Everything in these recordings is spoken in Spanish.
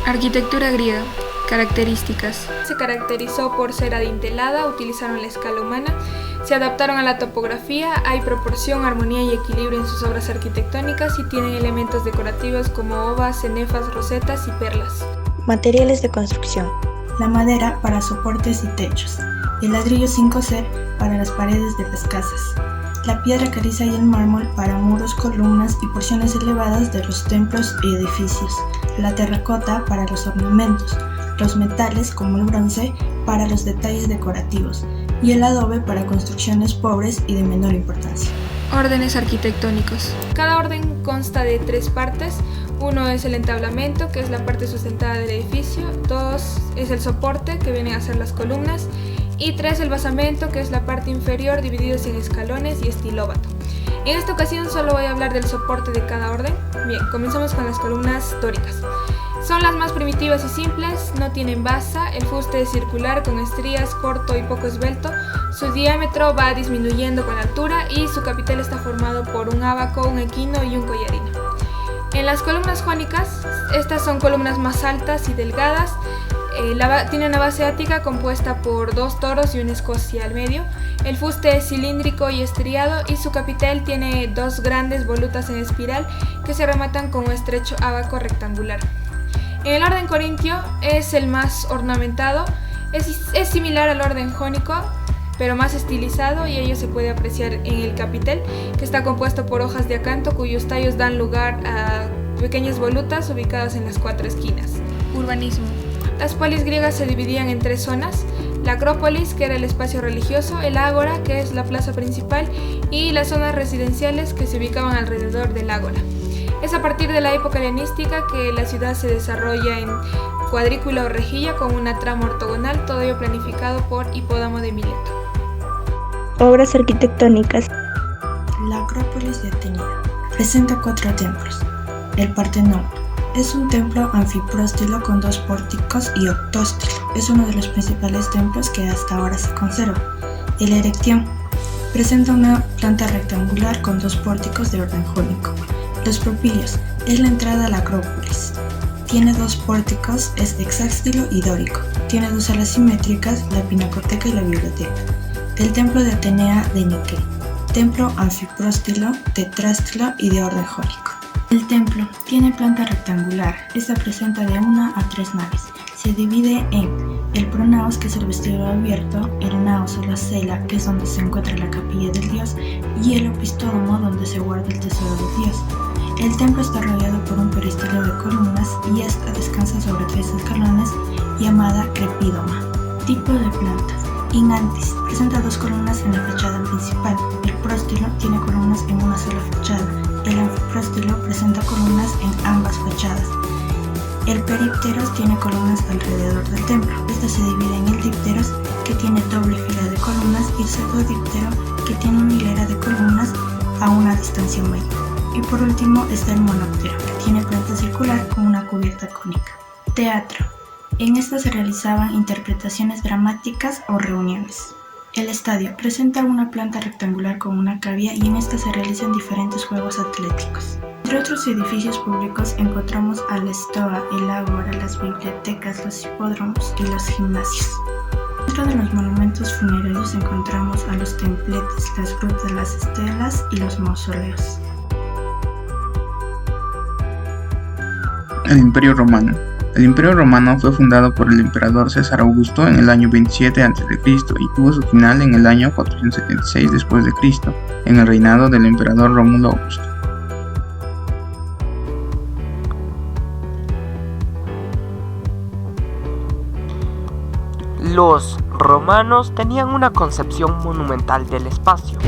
Arquitectura griega. Características. Se caracterizó por ser adintelada, utilizaron la escala humana, se adaptaron a la topografía, hay proporción, armonía y equilibrio en sus obras arquitectónicas y tienen elementos decorativos como ovas, cenefas, rosetas y perlas. Materiales de construcción. La madera para soportes y techos, el ladrillo 5C para las paredes de las casas, la piedra caliza y el mármol para muros, columnas y porciones elevadas de los templos y edificios, la terracota para los ornamentos, los metales como el bronce para los detalles decorativos y el adobe para construcciones pobres y de menor importancia. Órdenes arquitectónicos. Cada orden consta de 3 partes. 1 es el entablamento, que es la parte sustentada del edificio. 2 es el soporte, que vienen a ser las columnas. Y 3 el basamento, que es la parte inferior, divididos en escalones y estilóbato. En esta ocasión solo voy a hablar del soporte de cada orden. Bien, comenzamos con las columnas dóricas. Son las más primitivas y simples, no tienen basa, el fuste es circular con estrías, corto y poco esbelto, su diámetro va disminuyendo con la altura y su capitel está formado por un ábaco, un equino y un collarino. En las columnas jónicas, estas son columnas más altas y delgadas, tiene una base ática compuesta por 2 toros y una escocia al medio, el fuste es cilíndrico y estriado y su capitel tiene 2 grandes volutas en espiral que se rematan con un estrecho ábaco rectangular. En el orden corintio es el más ornamentado, es similar al orden jónico, pero más estilizado y ello se puede apreciar en el capitel, que está compuesto por hojas de acanto cuyos tallos dan lugar a pequeñas volutas ubicadas en las 4 esquinas. Urbanismo. Las polis griegas se dividían en 3 zonas, la acrópolis, que era el espacio religioso, el ágora, que es la plaza principal, y las zonas residenciales que se ubicaban alrededor del ágora. Es a partir de la época helenística que la ciudad se desarrolla en cuadrícula o rejilla con una trama ortogonal, todo ello planificado por Hipódamo de Mileto. Obras arquitectónicas. La Acrópolis de Atenea presenta 4 templos. El Partenón es un templo anfipróstilo con 2 pórticos y octóstilo. Es uno de los principales templos que hasta ahora se conserva. El Erectión presenta una planta rectangular con 2 pórticos de orden jónico. Los Propilios es la entrada a la Acrópolis. Tiene 2 pórticos, es hexástilo y dórico. Tiene 2 salas simétricas, la pinacoteca y la biblioteca. El templo de Atenea de Nike, templo anfipróstilo, tetrástilo y de orden jónico. El templo tiene planta rectangular, esta presenta de 1 a 3 naves. Se divide en el pronaos, que es el vestíbulo abierto, el naos o la cela, que es donde se encuentra la capilla del dios, y el opistódromo, donde se guarda el tesoro del dios. El templo está rodeado por un peristilo de columnas y esta descansa sobre 3 escalones, llamada crepídoma. Tipo de plantas. Inantis presenta 2 columnas en la fachada principal. El próstilo tiene columnas en una sola fachada. El anfipróstilo presenta columnas en ambas fachadas. El perípteros tiene columnas alrededor del templo. Esta se divide en el dípteros, que tiene doble fila de columnas, y el pseudodíptero, que tiene una hilera de columnas a una distancia media. Y por último está el monóptero, que tiene planta circular con una cubierta cónica. Teatro. En esta se realizaban interpretaciones dramáticas o reuniones. El estadio presenta una planta rectangular con una cavea y en esta se realizan diferentes juegos atléticos. Entre otros edificios públicos encontramos al Stoa, el Ágora, las bibliotecas, los hipódromos y los gimnasios. Dentro de los monumentos funerarios encontramos a los templetes, las grutas, las estelas y los mausoleos. El Imperio Romano. El Imperio Romano fue fundado por el emperador César Augusto en el año 27 a.C. y tuvo su final en el año 476 d.C., en el reinado del emperador Rómulo Augusto. Los romanos tenían una concepción monumental del espacio.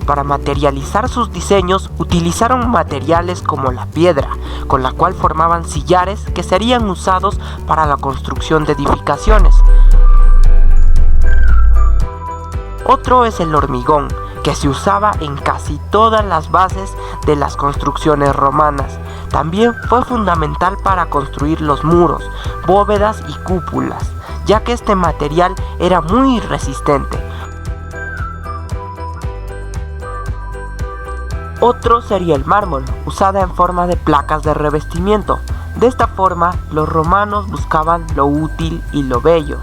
Para materializar sus diseños utilizaron materiales como la piedra, con la cual formaban sillares que serían usados para la construcción de edificaciones. Otro es el hormigón, que se usaba en casi todas las bases de las construcciones romanas. También fue fundamental para construir los muros, bóvedas y cúpulas, ya que este material era muy resistente. Otro sería el mármol, usada en forma de placas de revestimiento. De esta forma, los romanos buscaban lo útil y lo bello.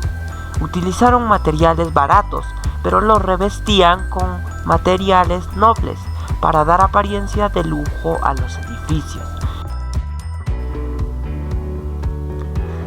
Utilizaron materiales baratos, pero los revestían con materiales nobles para dar apariencia de lujo a los edificios.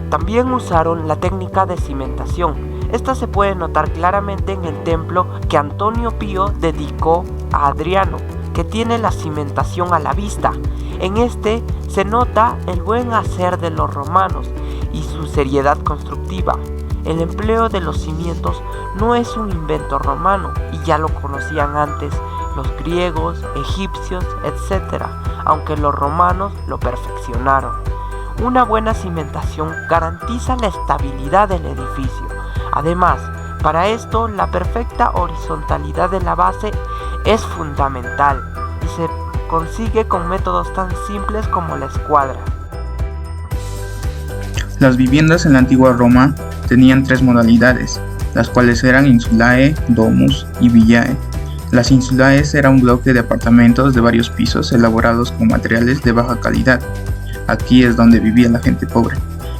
También usaron la técnica de cimentación. Esta se puede notar claramente en el templo que Antonio Pío dedicó a Adriano, que tiene la cimentación a la vista. En este se nota el buen hacer de los romanos y su seriedad constructiva. El empleo de los cimientos no es un invento romano y ya lo conocían antes los griegos, egipcios, etc., aunque los romanos lo perfeccionaron. Una buena cimentación garantiza la estabilidad del edificio. Además, para esto la perfecta horizontalidad de la base es fundamental y se consigue con métodos tan simples como la escuadra. Las viviendas en la antigua Roma tenían 3 modalidades, las cuales eran insulae, domus y villae. Las insulaes era un bloque de apartamentos de varios pisos elaborados con materiales de baja calidad. Aquí es donde vivía la gente pobre.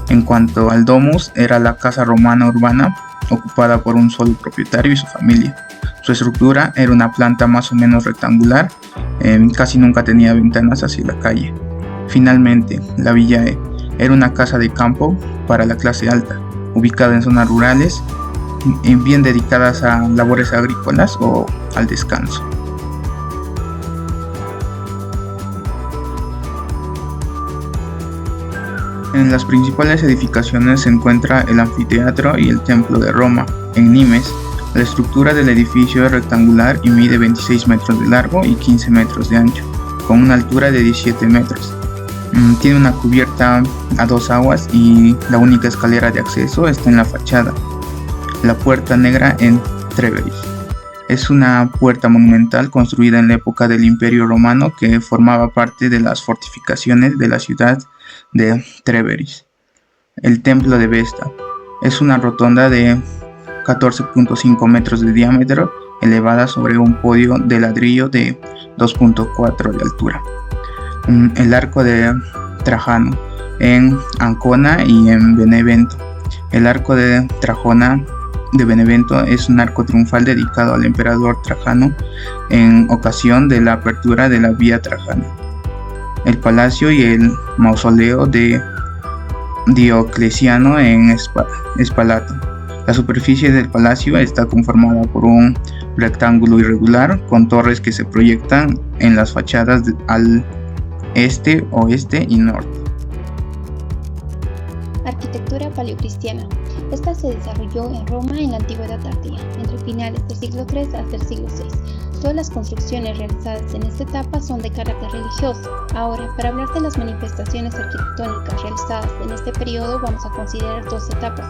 En cuanto al domus, era la casa romana urbana ocupada por un solo propietario y su familia. Su estructura era una planta más o menos rectangular, casi nunca tenía ventanas hacia la calle. Finalmente, la villae era una casa de campo para la clase alta, ubicada en zonas rurales, bien dedicadas a labores agrícolas o al descanso. En las principales edificaciones se encuentra el anfiteatro y el templo de Roma. En Nimes, la estructura del edificio es rectangular y mide 26 metros de largo y 15 metros de ancho, con una altura de 17 metros. Tiene una cubierta a 2 aguas y la única escalera de acceso está en la fachada. La puerta negra en Treveris. Es una puerta monumental construida en la época del Imperio Romano que formaba parte de las fortificaciones de la ciudad de Treveris. El templo de Vesta es una rotonda de 14.5 metros de diámetro elevada sobre un podio de ladrillo de 2.4 de altura. El arco de Trajano en Ancona y en Benevento. El arco de Trajona de Benevento es un arco triunfal dedicado al emperador Trajano en ocasión de la apertura de la Vía Trajana. El palacio y el mausoleo de Diocleciano en Spalato. La superficie del palacio está conformada por un rectángulo irregular con torres que se proyectan en las fachadas al este, oeste y norte. Arquitectura paleocristiana. Esta se desarrolló en Roma en la Antigüedad Tardía, entre finales del siglo III hasta el siglo VI. Todas las construcciones realizadas en esta etapa son de carácter religioso. Ahora, para hablar de las manifestaciones arquitectónicas realizadas en este periodo, vamos a considerar 2 etapas.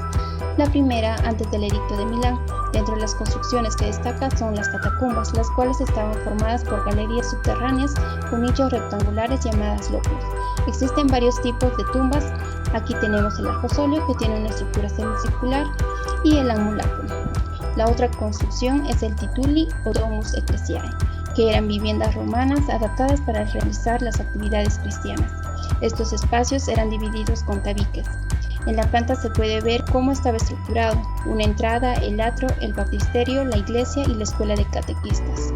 La primera, antes del Edicto de Milán. Dentro de las construcciones que destacan son las catacumbas, las cuales estaban formadas por galerías subterráneas con nichos rectangulares llamadas lóculos. Existen varios tipos de tumbas. Aquí tenemos el arcosóleo, que tiene una estructura semicircular, y el amulaculum. La otra construcción es el tituli o domus ecclesiae, que eran viviendas romanas adaptadas para realizar las actividades cristianas. Estos espacios eran divididos con tabiques. En la planta se puede ver cómo estaba estructurado: una entrada, el atrio, el baptisterio, la iglesia y la escuela de catequistas.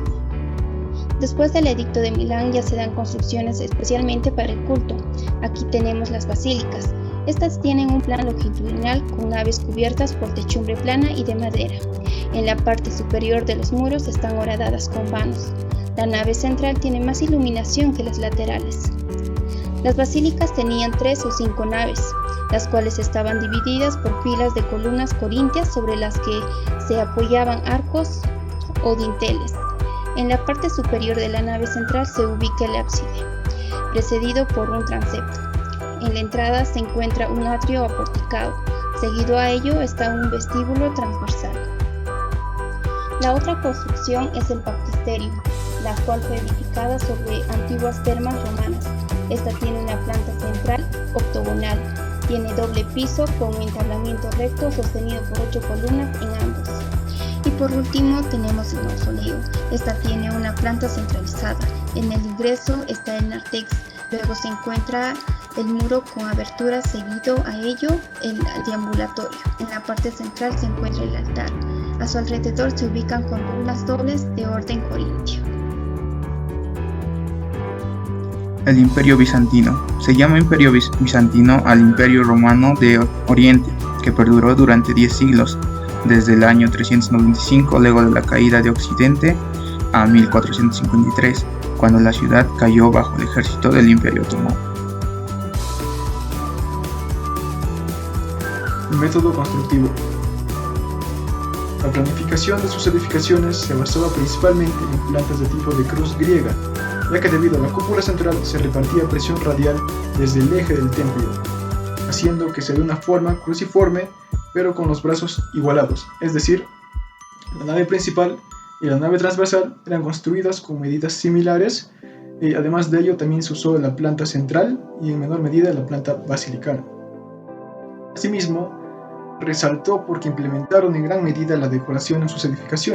Después del Edicto de Milán ya se dan construcciones especialmente para el culto. Aquí tenemos las basílicas. Estas tienen un plan longitudinal con naves cubiertas por techumbre plana y de madera. En la parte superior de los muros están horadadas con vanos. La nave central tiene más iluminación que las laterales. Las basílicas tenían 3 o 5 naves, las cuales estaban divididas por filas de columnas corintias sobre las que se apoyaban arcos o dinteles. En la parte superior de la nave central se ubica el ábside, precedido por un transepto. En la entrada se encuentra un atrio aporticado, seguido a ello está un vestíbulo transversal. La otra construcción es el baptisterio, la cual fue edificada sobre antiguas termas romanas. Esta tiene una planta central octogonal, tiene doble piso con un entablamiento recto sostenido por 8 columnas en ambos. Y por último tenemos el mausoleo. Esta tiene una planta centralizada. En el ingreso está el nártex, Luego se encuentra el muro con abertura, seguido a ello el deambulatorio. En la parte central se encuentra el altar. A su alrededor se ubican columnas dobles de orden corintio. El Imperio Bizantino. Se llama Imperio Bizantino al Imperio Romano de Oriente, que perduró durante 10 siglos, desde el año 395 luego de la caída de Occidente a 1453, cuando la ciudad cayó bajo el ejército del Imperio Otomano. Método constructivo. La planificación de sus edificaciones se basaba principalmente en plantas de tipo de cruz griega, ya que debido a la cúpula central se repartía presión radial desde el eje del templo, haciendo que se dé una forma cruciforme pero con los brazos igualados, es decir, la nave principal y la nave transversal eran construidas con medidas similares, y además de ello también se usó la planta central y en menor medida la planta basilical. Asimismo, resaltó porque implementaron en gran medida la decoración en sus edificaciones.